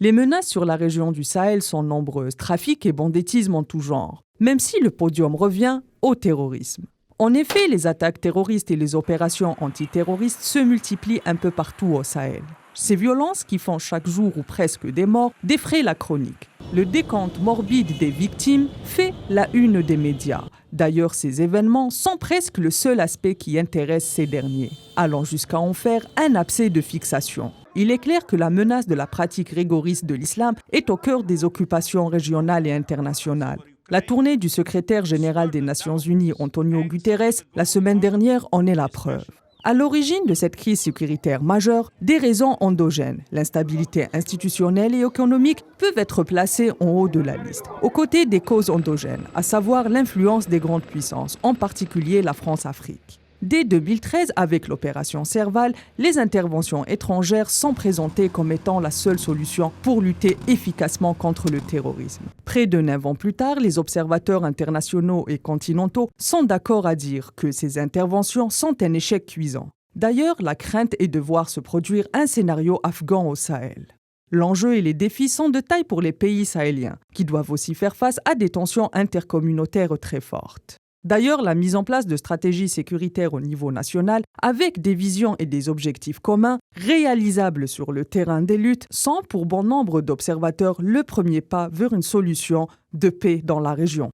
Les menaces sur la région du Sahel sont nombreuses, trafic et banditisme en tout genre, même si le podium revient au terrorisme. En effet, les attaques terroristes et les opérations antiterroristes se multiplient un peu partout au Sahel. Ces violences, qui font chaque jour ou presque des morts, défraient la chronique. Le décompte morbide des victimes fait la une des médias. D'ailleurs, ces événements sont presque le seul aspect qui intéresse ces derniers, allant jusqu'à en faire un abcès de fixation. Il est clair que la menace de la pratique rigoriste de l'islam est au cœur des occupations régionales et internationales. La tournée du secrétaire général des Nations Unies, Antonio Guterres, la semaine dernière en est la preuve. À l'origine de cette crise sécuritaire majeure, des raisons endogènes, l'instabilité institutionnelle et économique peuvent être placées en haut de la liste, aux côtés des causes endogènes, à savoir l'influence des grandes puissances, en particulier la France-Afrique. Dès 2013, avec l'opération Serval, les interventions étrangères sont présentées comme étant la seule solution pour lutter efficacement contre le terrorisme. Près de 9 ans plus tard, les observateurs internationaux et continentaux sont d'accord à dire que ces interventions sont un échec cuisant. D'ailleurs, la crainte est de voir se produire un scénario afghan au Sahel. L'enjeu et les défis sont de taille pour les pays sahéliens, qui doivent aussi faire face à des tensions intercommunautaires très fortes. D'ailleurs, la mise en place de stratégies sécuritaires au niveau national, avec des visions et des objectifs communs, réalisables sur le terrain des luttes, sont pour bon nombre d'observateurs le premier pas vers une solution de paix dans la région.